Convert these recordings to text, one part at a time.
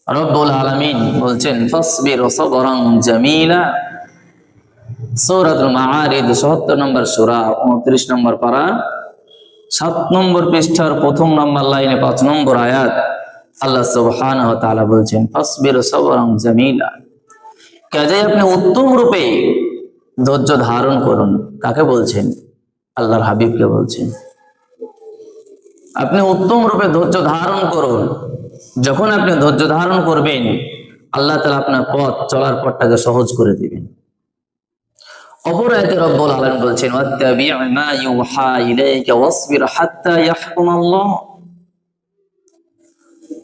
রব্বুল আলামিন বলছেন ফাসবির সাবরান জামিলা। সূরাতুল মাআরিজ ৭৭ নম্বর সূরা ২৯ নম্বর পারা ৭ নম্বর পৃষ্ঠার প্রথম নম্বর লাইনে ৫ নম্বর আয়াত আল্লাহ সুবহানাহু ওয়া তাআলা বলছেন ফাসবির সাবরান জামিলা। কাজে আপনি উত্তম রূপে ধৈর্য ধারণ করুন। কাকে বলছেন? আল্লাহর হাবিবকে বলছেন। আপনি উত্তম রূপে ধৈর্য ধারণ করুন। যখন আপনি ধৈর্য ধারণ করবেন, আল্লাহ তাআলা আপনার পথ চলার পথটাকে সহজ করে দিবেন। অপর আয়াতে রব্বুল আলামিন বলছেন ওয়াত্তাবি' মা ইউহা ইলাইকা ওয়াসবির হাত্তা ইয়াহকুমাল্লাহ।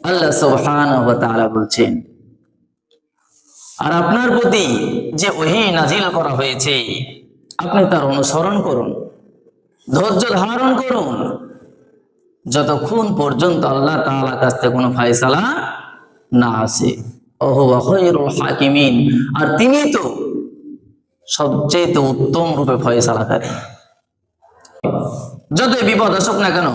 আল্লাহ সুবহানাহু ওয়া তাআলা বলছেন, আর আপনার প্রতি যে ওহী নাজিল করা হয়েছে আপনি তার অনুসরণ করুন, ধৈর্য ধারণ করুন, যতক্ষণ পর্যন্ত আল্লাহ তাআলার কাছ থেকে কোনো ফয়সালা না আসে। ওয়া খায়রুল হাকিমিন, আর তিনি তো সবচেয়ে উত্তম রূপে ফয়সালাকারী। যত বিপদ আসুক না কেন,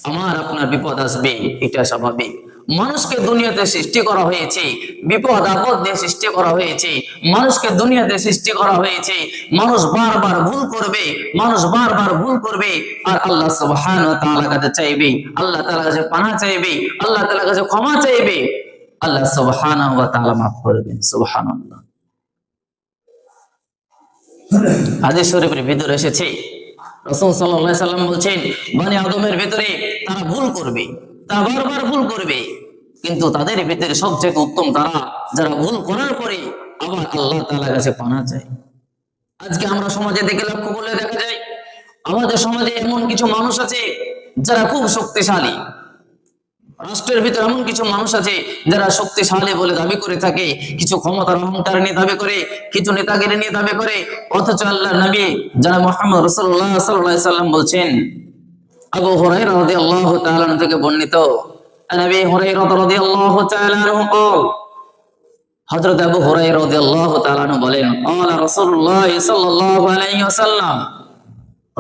আমার আপনার বিপদ আসবে, এটা স্বাভাবিক। মানুষকে দুনিয়াতে সৃষ্টি করা হয়েছে, বিপদ আপদ দিয়ে সৃষ্টি করা হয়েছে। মানুষকে দুনিয়াতে সৃষ্টি করা হয়েছে, মানুষ বারবার ভুল করবে, মানুষ বারবার ভুল করবে, আর আল্লাহ সুবহানাহু ওয়া তাআলার কাছে চাইবে, আল্লাহ তাআলার কাছে পানাহ চাইবে, আল্লাহ তাআলার কাছে ক্ষমা চাইবে, আল্লাহ সুবহানাহু ওয়া তাআলা মাফ করবেন। সুবহানাল্লাহ। হাদিস শরীফের ভিতরে এসেছে রাসূল সাল্লাল্লাহু আলাইহি সাল্লাম বলছেন, বনি আদমের ভিতরে তারা ভুল করবে, তারা বারবার ভুল করবে, কিন্তু তাদের ভিতরে সবচেয়ে উত্তম তারা যারা ভুল করার পরে আবার আল্লাহ তাআলার কাছে পানাহ চায়। আজকে আমরা সমাজে দেখে লক্ষ্য করলে দেখা যায়, আমাদের সমাজে এমন কিছু মানুষ আছে যারা খুব শক্তিশালী। রাষ্ট্রের ভিতরে এমন কিছু মানুষ আছে যারা শক্তিশালী বলে দাবি করে থাকে, কিছু ক্ষমতার অহংকার নিয়ে দাবি করে, কিছু নেতাগিরি নিয়ে দাবি করে, অথচ আল্লাহর নবী যারা মুহাম্মদ রাসূলুল্লাহ সাল্লাল্লাহু আলাইহি সাল্লাম বলছেন, আবু হুরায়রা রাদিয়াল্লাহু তাআলা থেকে বর্ণিত, নবী হুরায়রা রাদিয়াল্লাহু তাআলা আনহু قال, হযরত আবু হুরায়রা রাদিয়াল্লাহু তাআলা বলেন, قال রাসূলুল্লাহ সাল্লাল্লাহু আলাইহি ওয়াসাল্লাম,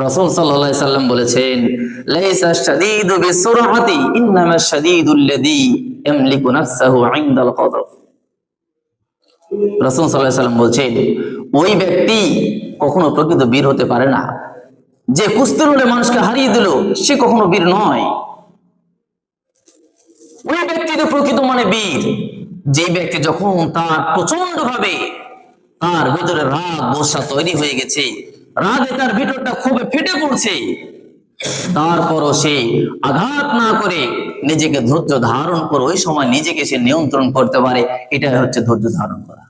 রাসূল সাল্লাল্লাহু আলাইহি সাল্লাম বলেছেন, লাইসা শাদীদু বিসুরআতি ইন্নামা শাদীদুল্লাযী ইয়ামলিকু নাফসাহু ইনদাল গাদাব। রাসূল সাল্লাল্লাহু আলাইহি সাল্লাম বলেছেন, ওই ব্যক্তি কখনো প্রকৃত বীর হতে পারে না যে কুস্তির লড়াইয়ে মানুষকে হারিয়ে দিল, সে কখনো বীর নয়। ওই ব্যক্তি তো প্রকৃত মানে বীর যে ব্যক্তি যখন তার প্রচন্ড ভাবে তার ভিতরে রাগ গোসা তৈরি হয়ে গেছে, রাগে তার ভিতরটা খুবই ফেটে পড়ছে, তারপরও সে আঘাত না করে নিজেকে ধৈর্য ধারণ করে ওই সময় নিজেকে সে নিয়ন্ত্রণ করতে পারে, এটাই হচ্ছে ধৈর্য ধারণ করা।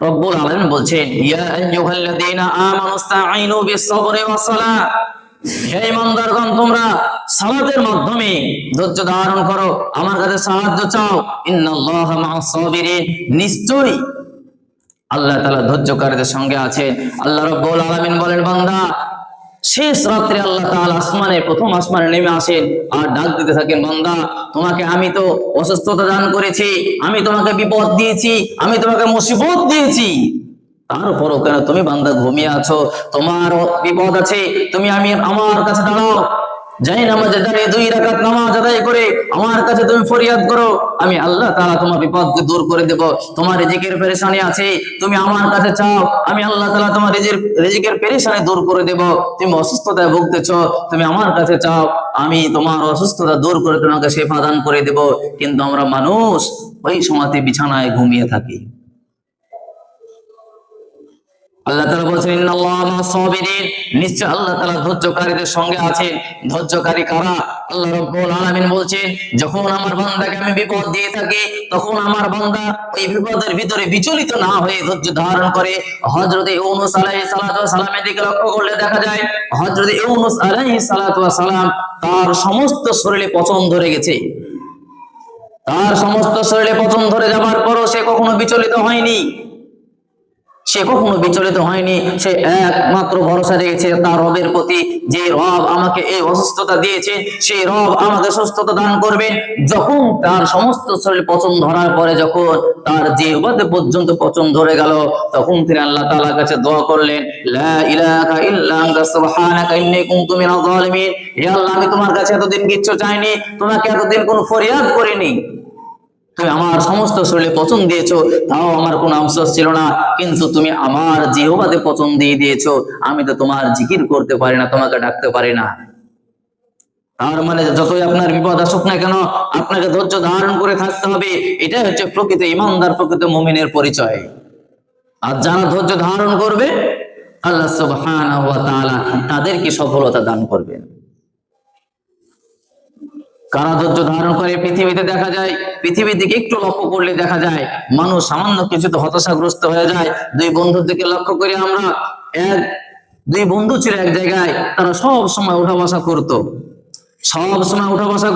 রব্বুল আলামিন বলছেন, ইয়া আইয়ুহাল্লাযীনা আমানুস্তাঈনু বিস-সাবরি ওয়াস-সালাহ। হে ঈমানদারগণ, তোমরা সালাতের মাধ্যমে ধৈর্য ধারণ করো, আমার কাছে সাহায্য চাও। ইন্নাল্লাহা মা'আস-সাবিরিন, নিশ্চয়ই আল্লাহ তাআলা ধৈর্যকারীদের সঙ্গে আছেন। আল্লাহ রাব্বুল আলামিন বলেন, বান্দা, শেষ রাত্রে আল্লাহ তাআলা আসমানে প্রথম আসমানে নেমে আসেন আর ডাক দিতে থাকেন, বান্দা, তোমাকে আমি তো অসুস্থতা দান করেছি, আমি তোমাকে বিপদ দিয়েছি, আমি তোমাকে মুসিবত দিয়েছি, তারপরও কেন তুমি বান্দা ঘুমিয়ে আছো? তোমার বিপদ আছে, তুমি আমার কাছে দাঁড়াও, যাই নামাজে দাঁড়িয়ে 2 রাকাত নামাজ আদায় করে আমার কাছে তুমি ফরিয়াদ করো, আমি আল্লাহ তাআলা তোমার বিপদকে দূর করে দেব। তোমার রিজিকের পেরেশানি আছে, তুমি আমার কাছে চাও, আমি আল্লাহ তাআলা তোমার রিজিকের পেরেশানি দূর করে দেব। তুমি অসুস্থতায় ভুগতেছো, তুমি আমার কাছে চাও, আমি তোমার অসুস্থতা দূর করে তোমাকে শিফা দান করে দেব। কিন্তু আমরা মানুষ ওই সময়তে বিছানায় ঘুমিয়ে থাকি। আল্লাহ তাআলা বলেছেন, ইন্নাল্লাহা মা'আস-সাবিরিন, নিশ্চয় আল্লাহ তাআলা ধৈর্যকারীদের সঙ্গে আছেন। ধৈর্যকারী কারা? আল্লাহ রাব্বুল আলামিন বলেছেন, যখন আমার বান্দাকে আমি বিপদ দিয়ে থাকি, তখন আমার বান্দা ওই বিপদের ভিতরে বিচলিত না হয়ে ধৈর্য ধারণ করে। হযরত ইউনূস আলাইহিস সালাতু ওয়াস সালামের দিকে লক্ষ্য করলে দেখা যায়, হযরত ইউনূস আলাইহিস সালাতু ওয়াস সালাম তার সমস্ত শরীরে পচন ধরে গেছে। তার সমস্ত শরীরে পচন ধরে যাবার পরও সে কখনো বিচলিত হয়নি। সে কখনো বিচলিত হয়নি। সে একমাত্র ভরসা রেখেছে তার রবের প্রতি, যে রব আমাকে এই অসুস্থতা দিয়েছে, সেই রব আমাকে সুস্থতা দান করবেন। যখন তার সমস্ত শরীর পচন ধরার পরে যখন তার জিহ্বাতে পর্যন্ত পচন ধরে গেল, তখন তিনি আল্লাহ তাআলার কাছে দোয়া করলেন, লা ইলাহা ইল্লা আনতা সুবহানাকা ইন্নী কুনতু মিনাজ জালিমিন। হে আল্লাহ, আমি তোমার কাছে এতদিন কিচ্ছু চাইনি, তোমাকে এতদিন কোনো ফরিয়াদ করিনি, তুমি আমার সমস্ত শরীরে পচন দিয়েছো, তাও আমার কোনো আফসোস ছিল না, কিন্তু তুমি আমার জিহ্বাতে পচন দিয়ে দিয়েছো। আমি তো তোমার জিকির করতে পারি না, তোমাকে ডাকতে পারি না। তার মানে যতই আপনার বিপদ আসুক না কেন, আপনাকে ধৈর্য ধারণ করে থাকতে হবে। এটাই হচ্ছে প্রকৃত ইমানদার, প্রকৃত মুমিনের পরিচয়। আর যারা ধৈর্য ধারণ করবে, আল্লাহ সুবহানাহু ওয়া তাআলা তাদেরকে সফলতা দান করবেন। কারা ধৈর্য ধারণ করে পৃথিবীতে দেখা যায়, পৃথিবীর দিকে একটু লক্ষ্য করলে দেখা যায় মানুষ সামান্য কিছুতে হতাশাগ্রস্ত হয়ে যায়। দুই বন্ধুর দিকে লক্ষ্য করে আমরা, দুই বন্ধু ছিল এক জায়গায়, তারা সব সময় উঠা বসা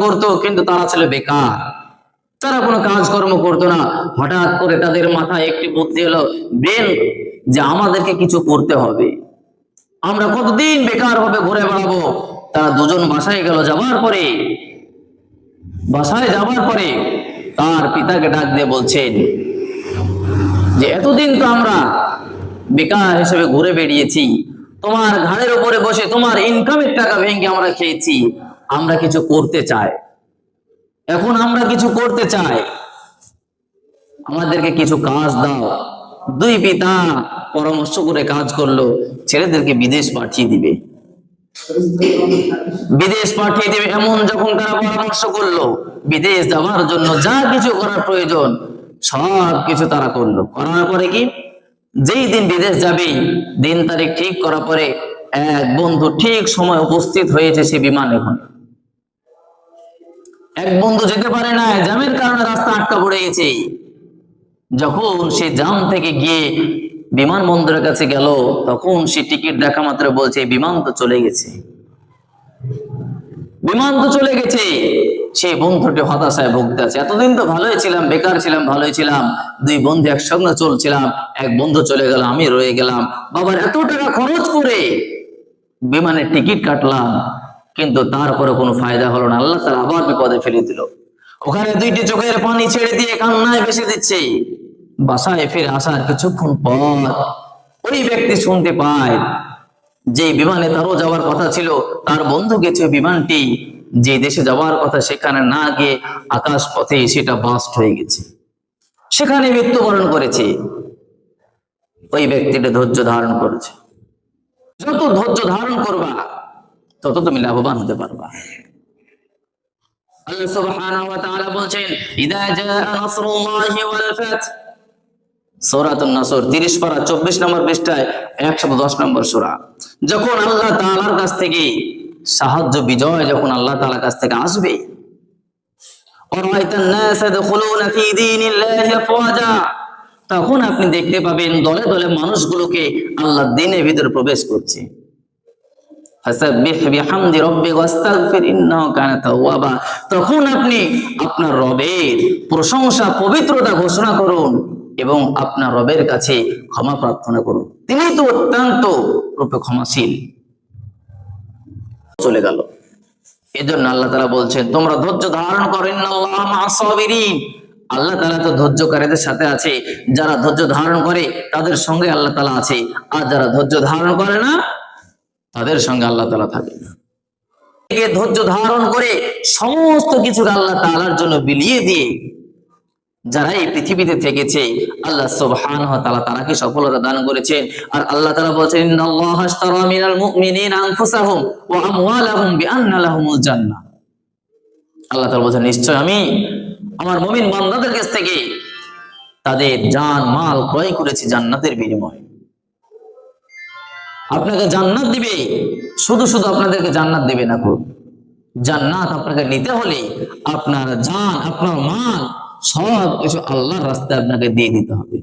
করতো, কিন্তু তারা ছিল বেকার, তারা কোনো কাজকর্ম করতো না। হঠাৎ করে তাদের মাথায় একটি বুদ্ধি এলো, ব্রেন, যে আমাদেরকে কিছু করতে হবে, আমরা কতদিন বেকার ভাবে ঘুরে বেড়াবো। তারা দুজন বাসায় গেল। বাসায় যাবার পরে তার পিতাকে ডাক দিয়ে বলছেন যে এতদিন তো আমরা বেকার হিসেবে ঘুরে বেরিয়েছি, তোমার ঘাড়ের উপরে বসে তোমার ইনকামের টাকা ভেঙে আমরা খেয়েছি, আমরা কিছু করতে চাই, এখন আমরা কিছু করতে চাই, আমাদেরকে কিছু কাজ দাও। দুই পিতা পরামর্শ করে কাজ করলো, ছেলেদেরকে বিদেশ পাঠিয়ে দিবে এমন যখন তারা পরামর্শ করলো, বিদেশ যাওয়ার জন্য যা কিছু করার প্রয়োজন সব কিছু তারা করলো। করার পরে কি, যেই দিন বিদেশ যাবে দিন তারিখ ঠিক করার পরে এক বন্ধু ঠিক সময় উপস্থিত হয়েছে সে বিমানে। এক বন্ধু যেতে পারে না, জ্যামের কারণে রাস্তা আটকা পড়ে গেছে। যখন সে জাম থেকে গিয়ে বিমানবন্দরের কাছে গেল, তখন সে টিকিট দেখা মাত্র বলছে বিমান তো চলে গেছে। সেই বন্ধুটি হতাশায় ভুগতে আছে। এতদিন তো ভালোই ছিলাম, বেকার ছিলাম, ভালোই ছিলাম, দুই বন্ধু একসঙ্গে চলছিলাম, এক বন্ধু চলে গেল, আমি রয়ে গেলাম। বাবার এত টাকা খরচ করে বিমানের টিকিট কাটলাম, কিন্তু তারপরে কোনো ফায়দা হলো না। আল্লাহ তাআলা আবার বিপদে ফেলে দিল। ওখানে দুইটি চোখের পানি ছেড়ে দিয়ে কান্নায় ভেসে দিচ্ছে। বাসায় ফিরে আসার কিছুক্ষণ পর ওই ব্যক্তি শুনতে পায় যে বিমানে তারও যাওয়ার কথা ছিল, তার বন্ধু গেছে বিমানটি যে দেশে যাওয়ার কথা সেখানে না গিয়ে আকাশ পথে সেটা বাস্ট হয়ে গেছে, সেখানে মৃত্যুবরণ করেছে। ওই ব্যক্তিটা ধৈর্য ধারণ করেছে। যত ধৈর্য ধারণ করবা তত তুমি লাভবান হতে পারবা। আল্লাহ সুবহানাহু ওয়া তাআলা বলছেন, ইদা জাআ নাসরুল্লাহি ওয়াল ফাত, সূরাতুন নাসর 30 পারা 24 নম্বর পৃষ্ঠায় 110 নম্বর সূরা। যখন আল্লাহ তাআলার কাছ থেকে সাহায্য, বিজয় যখন আল্লাহ তাআলার কাছ থেকে আসবে, ওয়ারাইতান নাস ইয়াদখুলুনা ফি দীনিল্লাহি আফওয়াজা, তখন আপনি দেখতে পাবেন দলে দলে মানুষগুলোকে আল্লাহর দ্বীনের ভিতরে প্রবেশ করছে। ফাসাব্বিহ বিহামদি রাব্বিকা ওয়াস্তাগফির ইন্নাহু কানা তাওয়াবা, তখন আপনি আপনার রবের প্রশংসা, পবিত্রতা ঘোষণা করুন এবং আপনার রবের কাছে ক্ষমা প্রার্থনা করুন, তিনি তো অত্যন্ত রূপে ক্ষমাশীল। চলে গেল। এজন্য আল্লাহ তাআলা বলছেন তোমরা ধৈর্য ধারণ করো, ইন্নাল্লাহা মা'আস সাবিরিন, আল্লাহ তাআলা তো ধৈর্যকারীদের সাথে আছে। যারা ধৈর্য ধারণ করে তাদের সঙ্গে আল্লাহ তাআলা আছে, আর যারা ধৈর্য ধারণ করে না তাদের সঙ্গে আল্লাহ তাআলা থাকে না। ধৈর্য ধারণ করে সমস্ত কিছু আল্লাহ তাআলার জন্য বিলিয়ে দিয়ে যারা এই পৃথিবীতে থেকেছে, আল্লাহ সুবহানাহু ওয়া তাআলা তারাকে সফলতা দান করেছেন। আর আল্লাহ তাআলা বলেন, ইন্নাল্লাহা আশতারা মিনাল মুমিনিনা আনফুসাহুম ওয়া আমওয়ালাহুম বিআন্না লাহুমুল জান্নাহ, আল্লাহ তাআলা বলেন নিশ্চয় আমি আমার মুমিন বান্দাদের কাছ থেকে তাদের জান মাল ক্রয় করেছি জান্নাতের বিনিময়ে। আপনাকে জান্নাত দিবে, শুধু শুধু আপনাদেরকে জান্নাত দিবে না, জান্নাত আপনাকে নিতে হলে আপনার জান, আপনার মাল সব কিছু আল্লাহর রাস্তায় আপনাকে দিয়ে দিতে হবে।